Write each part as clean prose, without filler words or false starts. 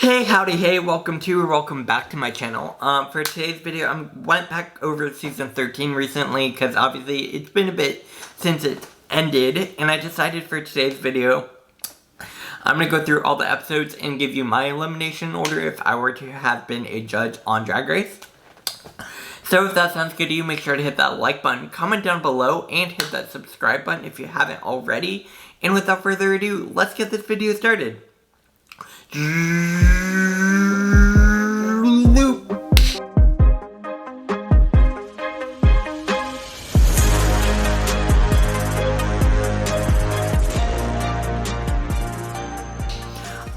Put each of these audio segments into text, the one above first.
Hey, howdy, hey, welcome back to my channel. For today's video, I went back over season 13 recently, because obviously it's been a bit since it ended, and I decided for today's video, I'm gonna go through all the episodes and give you my elimination order if I were to have been a judge on Drag Race. So if that sounds good to you, make sure to hit that like button, comment down below, and hit that subscribe button if you haven't already. And without further ado, let's get this video started.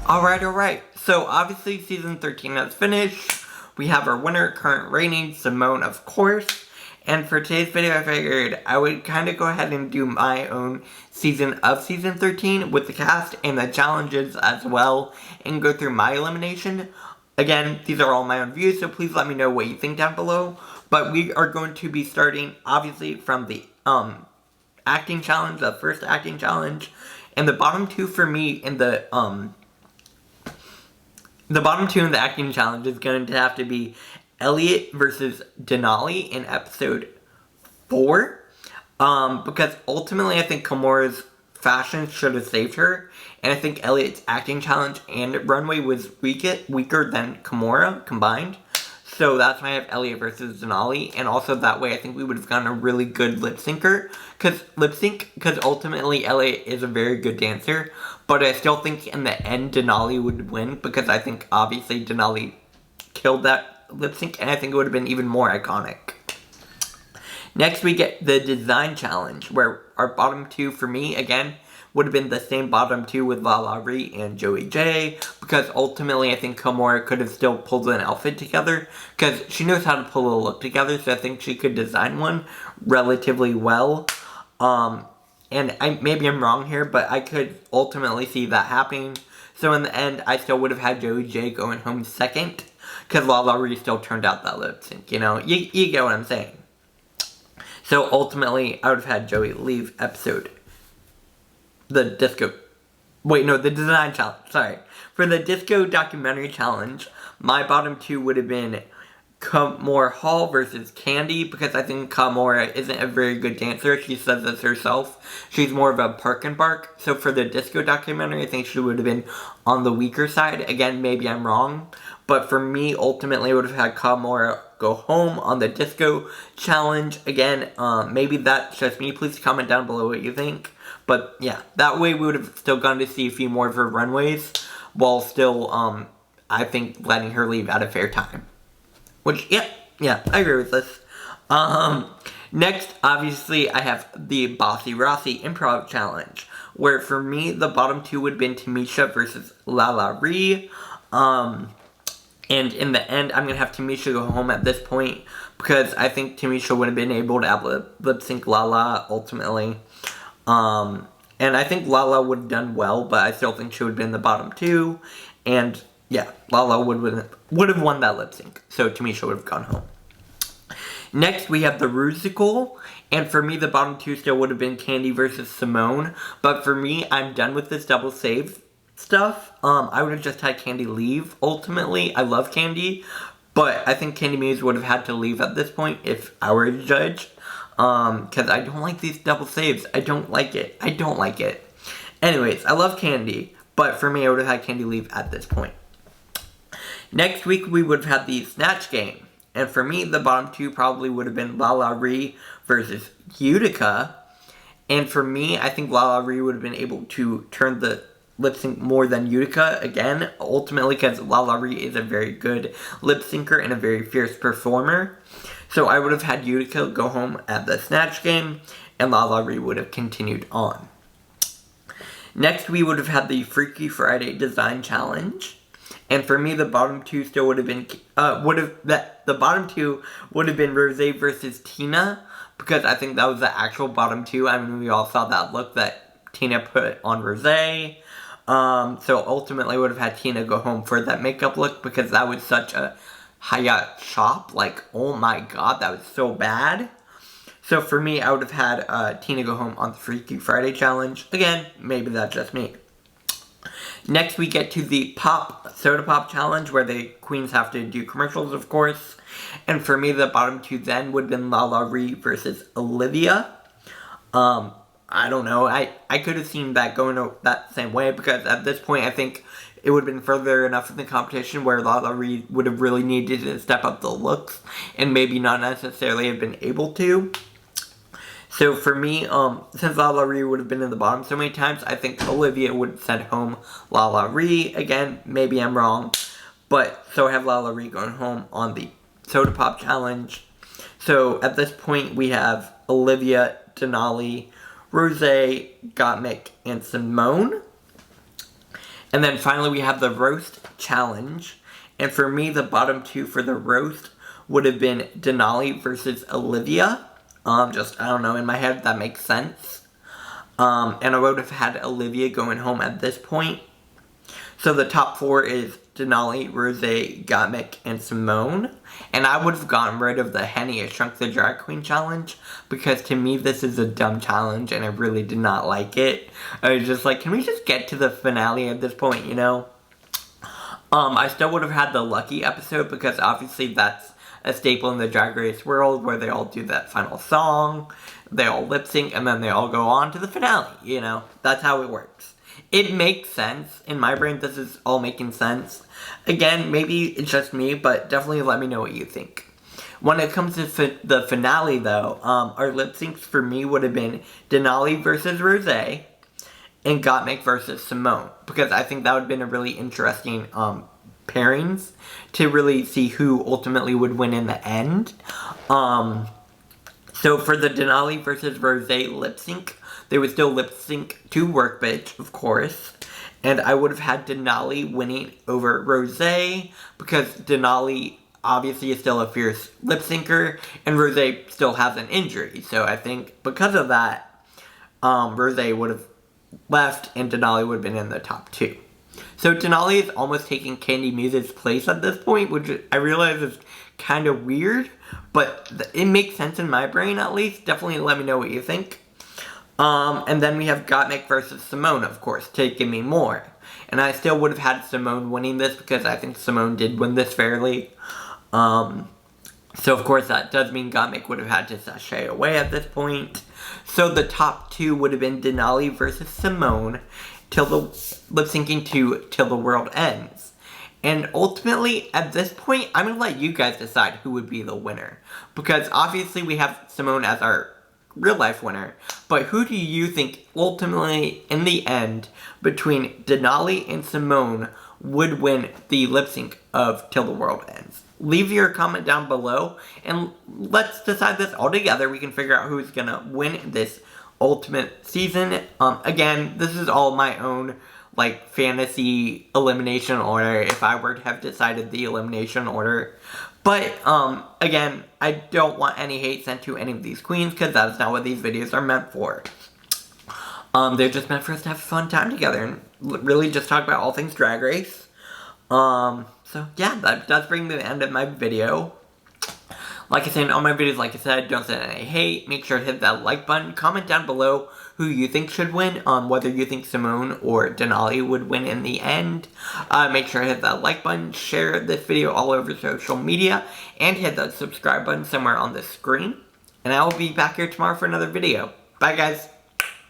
Alright. So obviously season 13 has finished. We have our winner, current reigning, Simone, of course. And for today's video, I figured I would kind of go ahead and do my own season of season 13 with the cast and the challenges as well, and go through my elimination. Again, these are all my own views, so please let me know what you think down below. But we are going to be starting, obviously, from the acting challenge, the first acting challenge. And the bottom two for me in the bottom two in the acting challenge is going to have to be Elliot versus Denali in episode 4. Because ultimately I think Kamora's fashion should have saved her. And I think Elliot's acting challenge and runway was weaker than Kamora combined. So that's why I have Elliot versus Denali. And also that way I think we would have gotten a really good lip syncer. Because ultimately Elliot is a very good dancer. But I still think in the end Denali would win. Because I think obviously Denali killed that lip sync, and I think it would have been even more iconic. Next we get the design challenge, where our bottom two for me, again, would have been the same bottom two with LaLa Ri and Joey J, because ultimately I think Kamora could have still pulled an outfit together, because she knows how to pull a look together, so I think she could design one relatively well. And maybe I'm wrong here, but I could ultimately see that happening. So in the end, I still would have had Joey J going home second, because LaLa Ri still turned out that lip sync, you know? You get what I'm saying. So ultimately, I would have had Joey leave the design challenge, sorry. For the disco documentary challenge, my bottom two would have been Kamora Hall versus Candy, because I think Kamora isn't a very good dancer. She says this herself. She's more of a park and bark. So for the disco documentary, I think she would have been on the weaker side. Again, maybe I'm wrong. But for me, ultimately, I would have had Kamora go home on the disco challenge. Again, maybe that's just me. Please comment down below what you think. But yeah, that way we would have still gotten to see a few more of her runways, while still, I think, letting her leave at a fair time. Which, yeah, I agree with this. Next, obviously, I have the Bossy Rossi Improv Challenge, where for me, the bottom two would have been Tamisha versus LaLa Ri. And in the end, I'm going to have Tamisha go home at this point, because I think Tamisha would have been able to lip sync Lala ultimately. And I think Lala would have done well, but I still think she would have been the bottom two. And yeah, Lala would have won that lip sync, so Tamisha would have gone home. Next, we have the Rusical, and for me, the bottom two still would have been Candy versus Simone. But for me, I'm done with this double save stuff. I would have just had Candy leave, ultimately. I love Candy, but I think Candy Muse would have had to leave at this point if I were a judge. Because I don't like these double saves. I don't like it. Anyways, I love Candy, but for me, I would have had Candy leave at this point. Next week, we would have had the Snatch Game. And for me, the bottom two probably would have been LaLa Ri versus Utica. And for me, I think LaLa Ri would have been able to turn the lip sync more than Utica again, ultimately, because LaLa Ri is a very good lip syncer and a very fierce performer. So I would have had Utica go home at the Snatch Game, and LaLa Ri would have continued on. Next, we would have had the Freaky Friday Design Challenge. And for me, the bottom two still would have been, the bottom two would have been Rosé versus Tina, because I think that was the actual bottom two. I mean, we all saw that look that Tina put on Rosé. So ultimately, I would have had Tina go home for that makeup look, because that was such a Hayat chop. Like, oh my god, that was so bad. So for me, I would have had Tina go home on the Freaky Friday Challenge. Again, maybe that's just me. Next, we get to the soda pop challenge, where the queens have to do commercials, of course. And for me, the bottom two then would have been LaLa Ri versus Olivia. I don't know. I could have seen that going that same way, because at this point, I think it would have been further enough in the competition where LaLa Ri would have really needed to step up the looks and maybe not necessarily have been able to. So for me, since LaLa Ri would have been in the bottom so many times, I think Olivia would send home LaLa Ri. Again, maybe I'm wrong, but so I have LaLa Ri going home on the Soda Pop Challenge. So at this point, we have Olivia, Denali, Rosé, Gottmik, and Simone. And then finally, we have the Roast Challenge. And for me, the bottom two for the roast would have been Denali versus Olivia. I don't know, in my head, that makes sense. And I would have had Olivia going home at this point. So the top four is Denali, Rosé, Gottmik, and Simone. And I would have gotten rid of the Henny Shrunk the Drag Queen challenge, because to me this is a dumb challenge and I really did not like it. I was just like, can we just get to the finale at this point, you know? I still would have had the Lucky episode, because obviously that's a staple in the Drag Race world, where they all do that final song, they all lip sync, and then they all go on to the finale, you know? That's how it works. It makes sense. In my brain, this is all making sense. Again, maybe it's just me, but definitely let me know what you think. When it comes to the finale, though, our lip syncs for me would have been Denali versus Rosé and Gottmik versus Simone, because I think that would have been a really interesting pairings to really see who ultimately would win in the end. So for the Denali versus Rosé lip sync, they would still lip sync to Work Bitch, of course. And I would have had Denali winning over Rosé, because Denali obviously is still a fierce lip syncer, and Rosé still has an injury. So I think because of that, Rosé would have left and Denali would have been in the top two. So Denali is almost taking Candy Muse's place at this point, which I realize is kind of weird, but it makes sense in my brain at least. Definitely let me know what you think. And then we have Gottmik versus Simone, of course, to give me more. And I still would have had Simone winning this, because I think Simone did win this fairly. So of course that does mean Gottmik would have had to sashay away at this point. So the top two would have been Denali versus Simone, lip syncing to Till the World Ends. And ultimately, at this point, I'm going to let you guys decide who would be the winner. Because obviously we have Simone as our real life winner, but who do you think ultimately, in the end, between Denali and Simone, would win the lip sync of Till the World Ends? Leave your comment down below, and let's decide this all together. We can figure out who's gonna win this ultimate season. Again, this is all my own, like, fantasy elimination order, if I were to have decided the elimination order. But, again, I don't want any hate sent to any of these queens, because that is not what these videos are meant for. They're just meant for us to have a fun time together, and really just talk about all things Drag Race. So, yeah, that does bring me to the end of my video. Like I said in all my videos, like I said, don't send any hate. Make sure to hit that like button. Comment down below who you think should win, whether you think Simone or Denali would win in the end. Make sure to hit that like button, share this video all over social media, and hit that subscribe button somewhere on the screen. And I will be back here tomorrow for another video. Bye, guys.